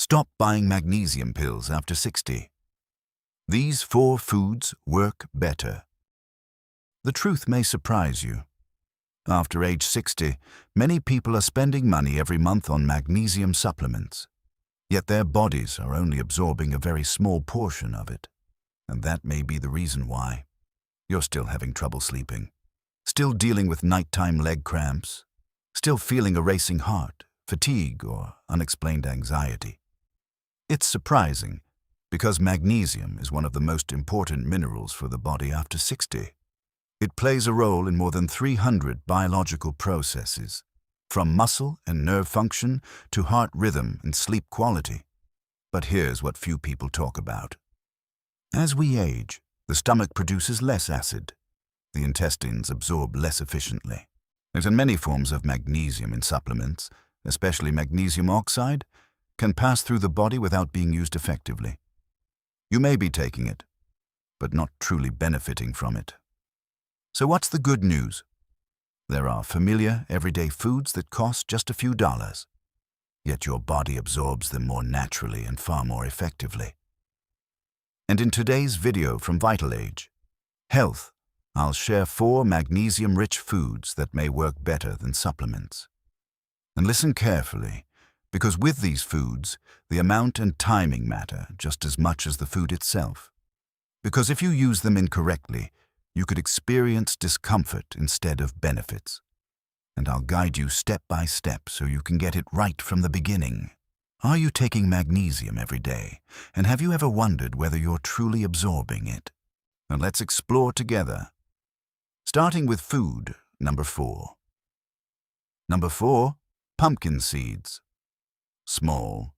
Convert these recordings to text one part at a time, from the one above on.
Stop buying magnesium pills after 60. These 4 foods work better. The truth may surprise you. After age 60, many people are spending money every month on magnesium supplements. Yet their bodies are only absorbing a very small portion of it. And that may be the reason why. You're still having trouble sleeping, still dealing with nighttime leg cramps, still feeling a racing heart, fatigue, or unexplained anxiety. It's surprising, because magnesium is one of the most important minerals for the body after 60. It plays a role in more than 300 biological processes, from muscle and nerve function to heart rhythm and sleep quality. But here's what few people talk about. As we age, the stomach produces less acid. The intestines absorb less efficiently. And many forms of magnesium in supplements, especially magnesium oxide, can pass through the body without being used effectively. You may be taking it, but not truly benefiting from it. So what's the good news? There are familiar, everyday foods that cost just a few dollars, yet your body absorbs them more naturally and far more effectively. And in today's video from VitalAge, Health, I'll share 4 magnesium-rich foods that may work better than supplements. And listen carefully, because with these foods, the amount and timing matter just as much as the food itself. Because if you use them incorrectly, you could experience discomfort instead of benefits. And I'll guide you step by step so you can get it right from the beginning. Are you taking magnesium every day? And have you ever wondered whether you're truly absorbing it? And let's explore together. Starting with food, number 4. Number 4, pumpkin seeds. Small,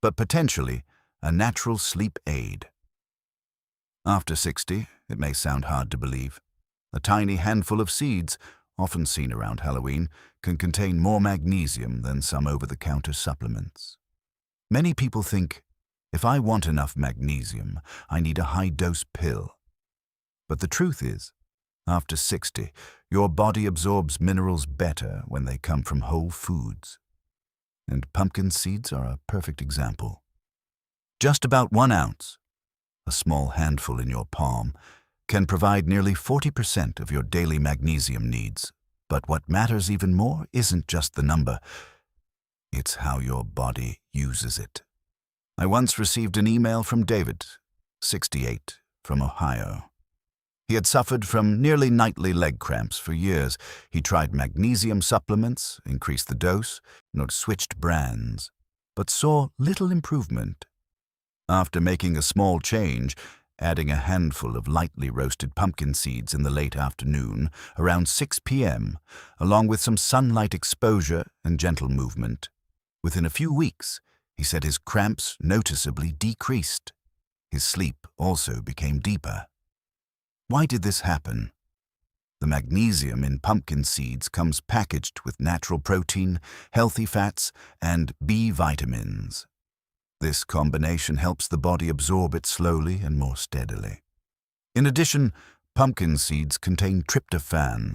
but potentially a natural sleep aid. After 60, it may sound hard to believe. A tiny handful of seeds, often seen around Halloween, can contain more magnesium than some over-the-counter supplements. Many people think, if I want enough magnesium, I need a high-dose pill. But the truth is, after 60, your body absorbs minerals better when they come from whole foods. And pumpkin seeds are a perfect example. Just about 1 ounce, a small handful in your palm, can provide nearly 40% of your daily magnesium needs. But what matters even more isn't just the number, it's how your body uses it. I once received an email from David, 68, from Ohio. He had suffered from nearly nightly leg cramps for years. He tried magnesium supplements, increased the dose, and switched brands, but saw little improvement. After making a small change, adding a handful of lightly roasted pumpkin seeds in the late afternoon, around 6 p.m., along with some sunlight exposure and gentle movement, within a few weeks, he said his cramps noticeably decreased. His sleep also became deeper. Why did this happen? The magnesium in pumpkin seeds comes packaged with natural protein, healthy fats, and B vitamins. This combination helps the body absorb it slowly and more steadily. In addition, pumpkin seeds contain tryptophan,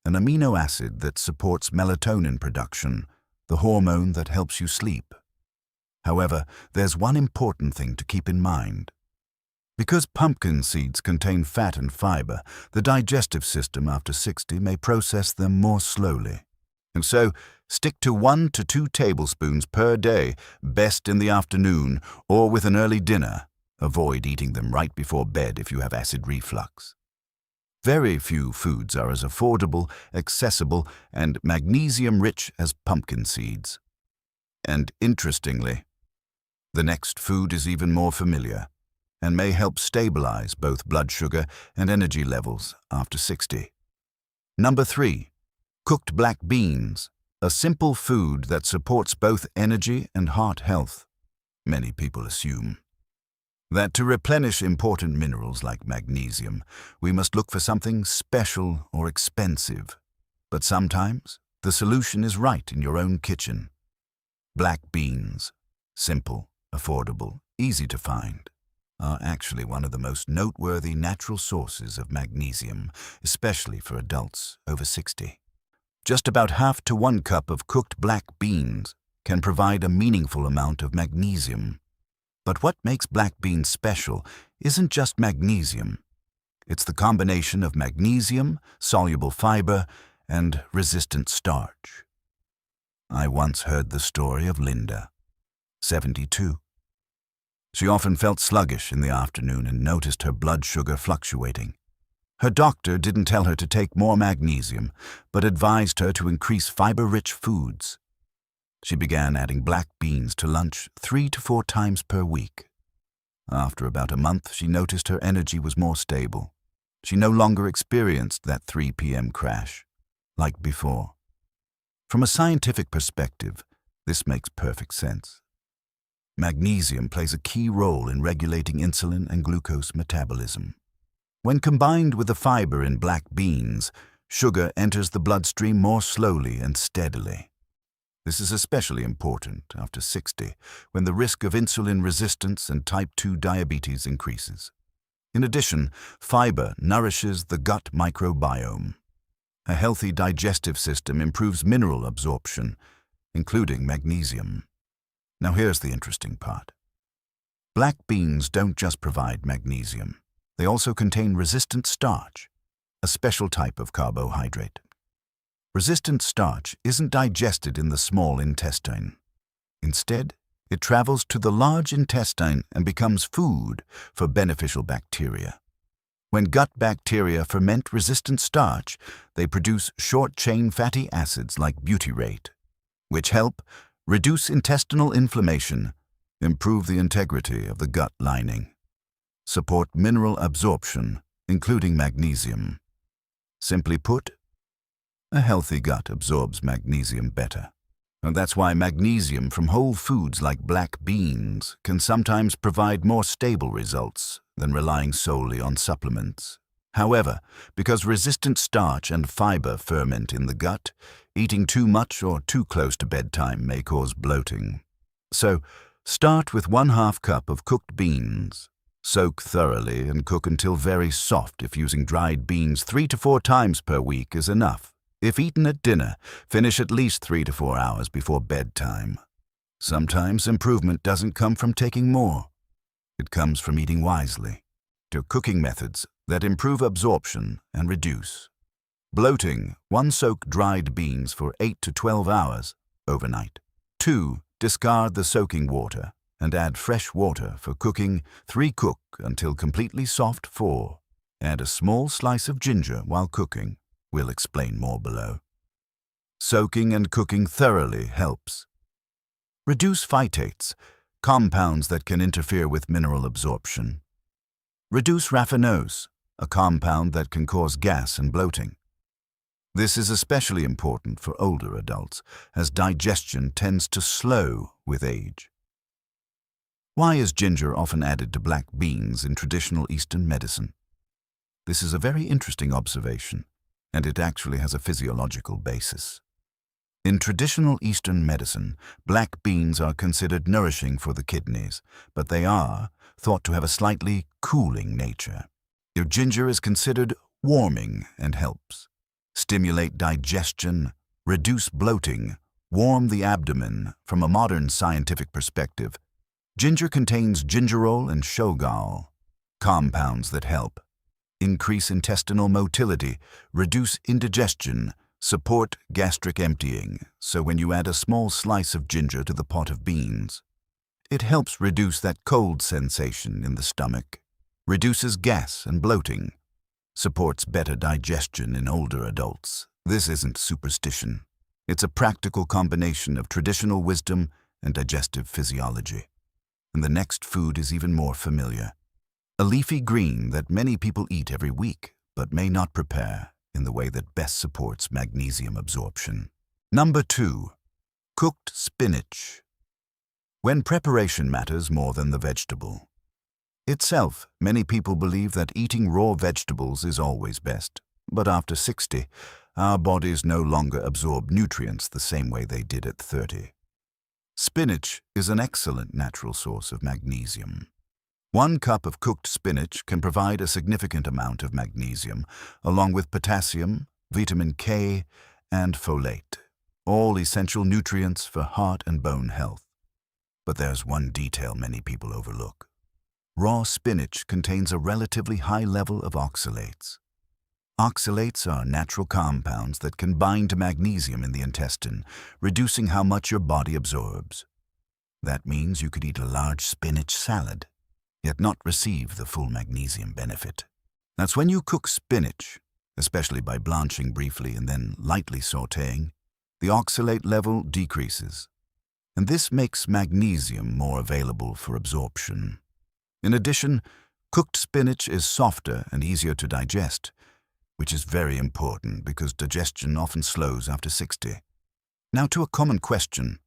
an amino acid that supports melatonin production, the hormone that helps you sleep. However, there's one important thing to keep in mind. Because pumpkin seeds contain fat and fiber, the digestive system after 60 may process them more slowly. And so, stick to 1 to 2 tablespoons per day, best in the afternoon or with an early dinner. Avoid eating them right before bed if you have acid reflux. Very few foods are as affordable, accessible, and magnesium-rich as pumpkin seeds. And interestingly, the next food is even more familiar and may help stabilize both blood sugar and energy levels after 60. Number 3, cooked black beans, a simple food that supports both energy and heart health. Many people assume that to replenish important minerals like magnesium, we must look for something special or expensive. But sometimes, the solution is right in your own kitchen. Black beans, simple, affordable, easy to find, are actually one of the most noteworthy natural sources of magnesium, especially for adults over 60. Just about half to 1 cup of cooked black beans, can provide a meaningful amount of magnesium. But what makes black beans special isn't just magnesium. It's the combination of magnesium, soluble fiber, and resistant starch. I once heard the story of Linda, 72. She often felt sluggish in the afternoon and noticed her blood sugar fluctuating. Her doctor didn't tell her to take more magnesium, but advised her to increase fiber-rich foods. She began adding black beans to lunch 3 to 4 times per week. After about a month, she noticed her energy was more stable. She no longer experienced that 3 p.m. crash, like before. From a scientific perspective, this makes perfect sense. Magnesium plays a key role in regulating insulin and glucose metabolism. When combined with the fiber in black beans, sugar enters the bloodstream more slowly and steadily. This is especially important after 60, when the risk of insulin resistance and type 2 diabetes increases. In addition, fiber nourishes the gut microbiome. A healthy digestive system improves mineral absorption, including magnesium. Now here's the interesting part. Black beans don't just provide magnesium. They also contain resistant starch, a special type of carbohydrate. Resistant starch isn't digested in the small intestine. Instead, it travels to the large intestine and becomes food for beneficial bacteria. When gut bacteria ferment resistant starch, they produce short-chain fatty acids like butyrate, which help reduce intestinal inflammation, improve the integrity of the gut lining, support mineral absorption, including magnesium. Simply put, a healthy gut absorbs magnesium better. And that's why magnesium from whole foods like black beans can sometimes provide more stable results than relying solely on supplements. However, because resistant starch and fiber ferment in the gut, eating too much or too close to bedtime may cause bloating. So, start with 1/2 cup of cooked beans. Soak thoroughly and cook until very soft. If using dried beans 3 to 4 times per week is enough. If eaten at dinner, finish at least 3 to 4 hours before bedtime. Sometimes improvement doesn't come from taking more. It comes from eating wisely. To cooking methods that improve absorption and reduce bloating. 1. Soak dried beans for 8 to 12 hours overnight. 2. Discard the soaking water and add fresh water for cooking. 3. Cook until completely soft. 4. Add a small slice of ginger while cooking. We'll explain more below. Soaking and cooking thoroughly helps. Reduce phytates, compounds that can interfere with mineral absorption. Reduce raffinose, a compound that can cause gas and bloating. This is especially important for older adults, as digestion tends to slow with age. Why is ginger often added to black beans in traditional Eastern medicine? This is a very interesting observation, and it actually has a physiological basis. In traditional Eastern medicine, black beans are considered nourishing for the kidneys, but they are thought to have a slightly cooling nature. Your ginger is considered warming and helps stimulate digestion, reduce bloating, warm the abdomen. From a modern scientific perspective, ginger contains gingerol and shogal, compounds that help increase intestinal motility, reduce indigestion, support gastric emptying. So when you add a small slice of ginger to the pot of beans, it helps reduce that cold sensation in the stomach, reduces gas and bloating, supports better digestion in older adults. This isn't superstition. It's a practical combination of traditional wisdom and digestive physiology. And the next food is even more familiar. A leafy green that many people eat every week, but may not prepare in the way that best supports magnesium absorption. Number 2. Cooked spinach. When preparation matters more than the vegetable itself, many people believe that eating raw vegetables is always best. But after 60, our bodies no longer absorb nutrients the same way they did at 30. Spinach is an excellent natural source of magnesium. 1 cup of cooked spinach can provide a significant amount of magnesium, along with potassium, vitamin K, and folate. all essential nutrients for heart and bone health. But there's one detail many people overlook. Raw spinach contains a relatively high level of oxalates. Oxalates are natural compounds that can bind to magnesium in the intestine, reducing how much your body absorbs. That means you could eat a large spinach salad, yet not receive the full magnesium benefit. That's when you cook spinach, especially by blanching briefly and then lightly sautéing, the oxalate level decreases, and this makes magnesium more available for absorption. In addition, cooked spinach is softer and easier to digest, which is very important because digestion often slows after 60. Now to a common question.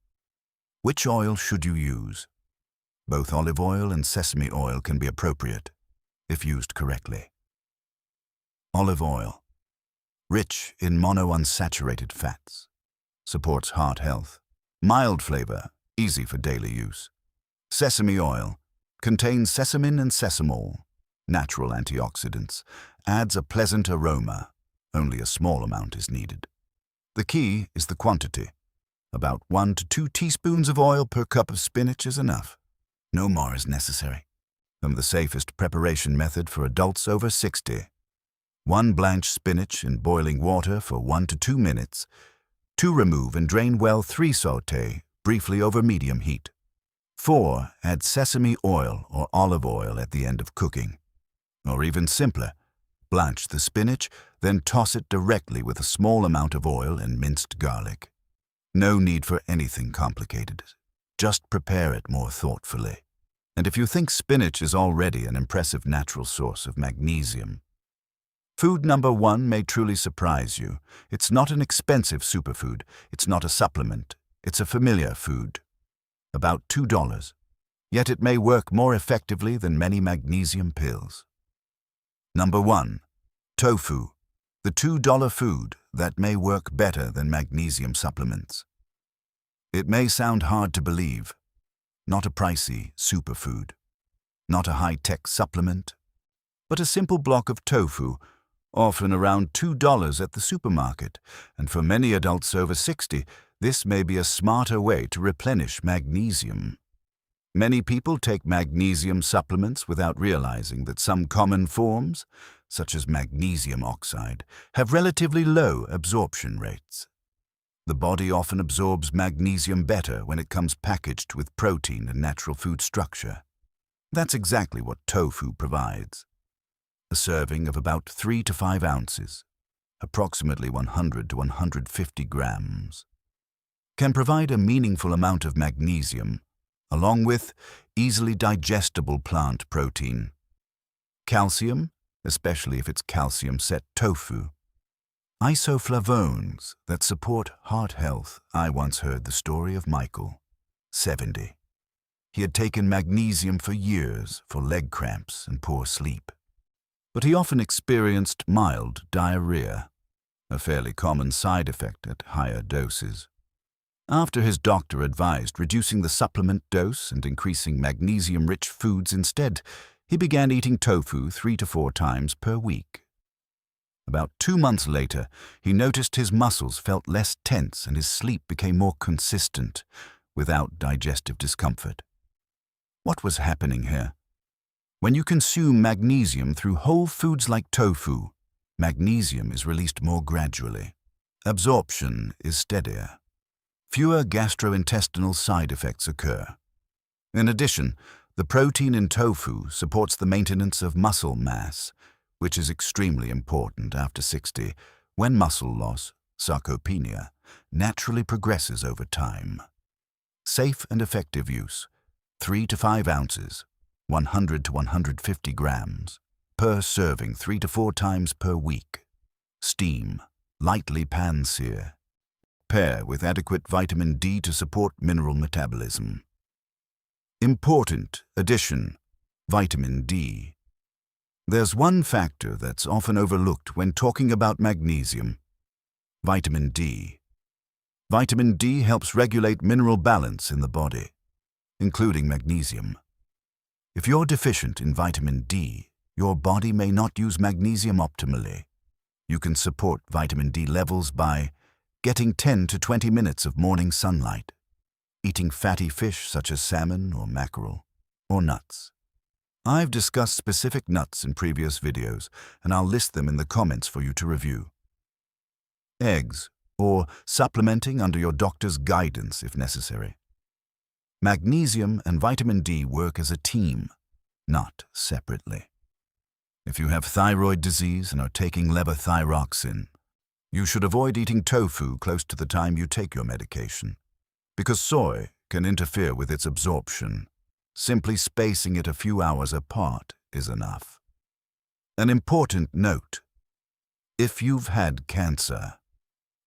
Which oil should you use? Both olive oil and sesame oil can be appropriate, if used correctly. Olive oil, rich in monounsaturated fats, supports heart health, mild flavor, easy for daily use. Sesame oil contains sesamin and sesamol, natural antioxidants, adds a pleasant aroma. Only a small amount is needed. The key is the quantity. About 1 to 2 teaspoons of oil per cup of spinach is enough. No more is necessary. And the safest preparation method for adults over 60. 1 blanch spinach in boiling water for 1 to 2 minutes. 2 remove and drain well. 3 sauté briefly over medium heat. 4 add sesame oil or olive oil at the end of cooking. Or even simpler, blanch the spinach, then toss it directly with a small amount of oil and minced garlic. No need for anything complicated. Just prepare it more thoughtfully. And if you think spinach is already an impressive natural source of magnesium, food number 1 may truly surprise you. It's not an expensive superfood. It's not a supplement. It's a familiar food. About $2. Yet it may work more effectively than many magnesium pills. Number 1. Tofu, the $2 food that may work better than magnesium supplements. It may sound hard to believe. Not a pricey superfood, not a high-tech supplement, but a simple block of tofu, often around $2 at the supermarket, and for many adults over 60, this may be a smarter way to replenish magnesium. Many people take magnesium supplements without realizing that some common forms, such as magnesium oxide, have relatively low absorption rates. The body often absorbs magnesium better when it comes packaged with protein and natural food structure. That's exactly what tofu provides. A serving of about 3 to 5 ounces, approximately 100 to 150 grams, can provide a meaningful amount of magnesium, along with easily digestible plant protein. Calcium, especially if it's calcium-set tofu. Isoflavones that support heart health. I once heard the story of Michael, 70. He had taken magnesium for years for leg cramps and poor sleep. But he often experienced mild diarrhea, a fairly common side effect at higher doses. After his doctor advised reducing the supplement dose and increasing magnesium-rich foods instead, he began eating tofu 3 to 4 times per week. About 2 months later, he noticed his muscles felt less tense and his sleep became more consistent, without digestive discomfort. What was happening here? When you consume magnesium through whole foods like tofu, magnesium is released more gradually. Absorption is steadier. Fewer gastrointestinal side effects occur. In addition, the protein in tofu supports the maintenance of muscle mass, which is extremely important after 60, when muscle loss, sarcopenia, naturally progresses over time. Safe and effective use, 3 to 5 ounces, 100 to 150 grams, per serving 3 to 4 times per week. Steam, lightly pan-sear. Pair with adequate vitamin D to support mineral metabolism. Important addition, vitamin D. There's one factor that's often overlooked when talking about magnesium: vitamin D. Vitamin D helps regulate mineral balance in the body, including magnesium. If you're deficient in vitamin D, your body may not use magnesium optimally. You can support vitamin D levels by getting 10 to 20 minutes of morning sunlight, eating fatty fish such as salmon or mackerel, or nuts. I've discussed specific nuts in previous videos, and I'll list them in the comments for you to review. Eggs, or supplementing under your doctor's guidance if necessary. Magnesium and vitamin D work as a team, not separately. If you have thyroid disease and are taking levothyroxine, you should avoid eating tofu close to the time you take your medication, because soy can interfere with its absorption. Simply spacing it a few hours apart is enough. An important note: if you've had cancer.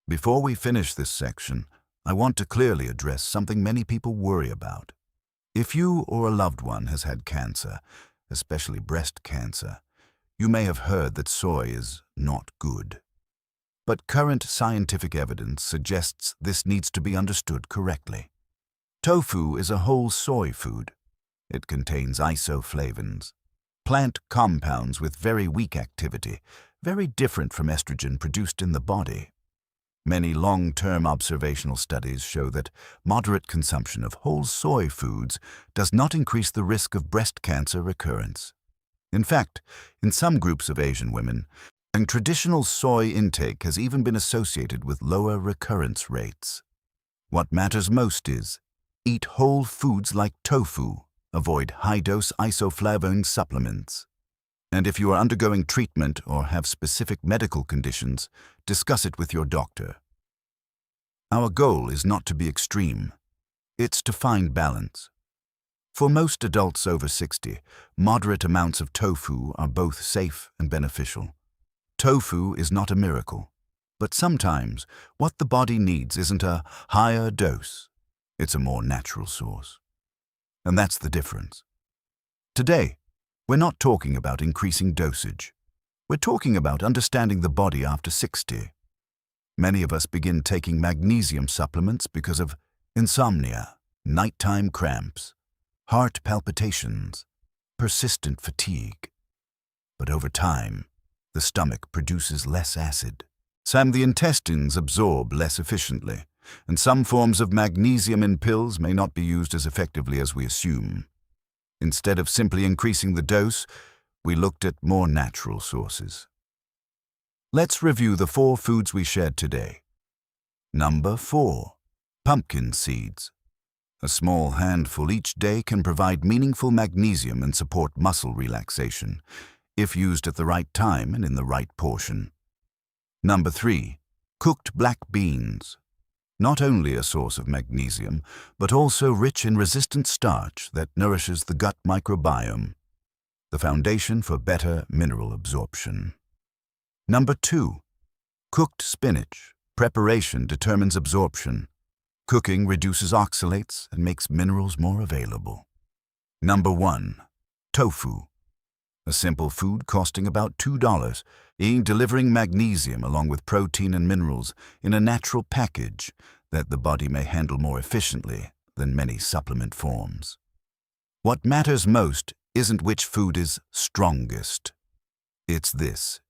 Before we finish this section, I want to clearly address something many people worry about. If you or a loved one has had cancer, especially breast cancer, you may have heard that soy is not good. But current scientific evidence suggests this needs to be understood correctly. Tofu is a whole soy food. It contains isoflavones, plant compounds with very weak activity, very different from estrogen produced in the body. Many long-term observational studies show that moderate consumption of whole soy foods does not increase the risk of breast cancer recurrence. In fact, in some groups of Asian women, traditional soy intake has even been associated with lower recurrence rates. What matters most is, eat whole foods like tofu, avoid high-dose isoflavone supplements. And if you are undergoing treatment or have specific medical conditions, discuss it with your doctor. Our goal is not to be extreme. It's to find balance. For most adults over 60, moderate amounts of tofu are both safe and beneficial. Tofu is not a miracle, but sometimes what the body needs isn't a higher dose, it's a more natural source. And that's the difference. Today, we're not talking about increasing dosage. We're talking about understanding the body after 60. Many of us begin taking magnesium supplements because of insomnia, nighttime cramps, heart palpitations, persistent fatigue. But over time, the stomach produces less acid. The intestines absorb less efficiently, and some forms of magnesium in pills may not be used as effectively as we assume. Instead of simply increasing the dose, we looked at more natural sources. Let's review the 4 foods we shared today. Number 4. Pumpkin seeds. A small handful each day can provide meaningful magnesium and support muscle relaxation, if used at the right time and in the right portion. Number 3. Cooked black beans. Not only a source of magnesium, but also rich in resistant starch that nourishes the gut microbiome, the foundation for better mineral absorption. Number 2. Cooked spinach. Preparation determines absorption. Cooking reduces oxalates and makes minerals more available. Number 1. Tofu. A simple food costing about $2, delivering magnesium along with protein and minerals in a natural package that the body may handle more efficiently than many supplement forms. What matters most isn't which food is strongest. It's this: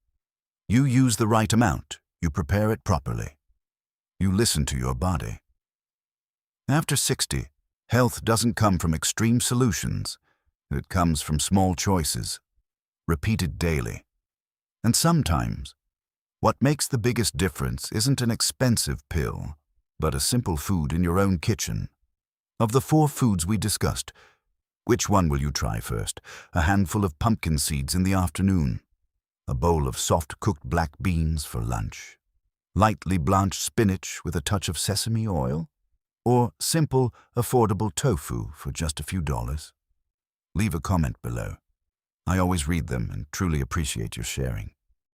you use the right amount, you prepare it properly. You listen to your body. After 60, health doesn't come from extreme solutions. It comes from small choices, repeated daily. And sometimes, what makes the biggest difference isn't an expensive pill, but a simple food in your own kitchen. Of the 4 foods we discussed, which one will you try first? A handful of pumpkin seeds in the afternoon, a bowl of soft cooked black beans for lunch, lightly blanched spinach with a touch of sesame oil, or simple, affordable tofu for just a few dollars? Leave a comment below. I always read them and truly appreciate your sharing.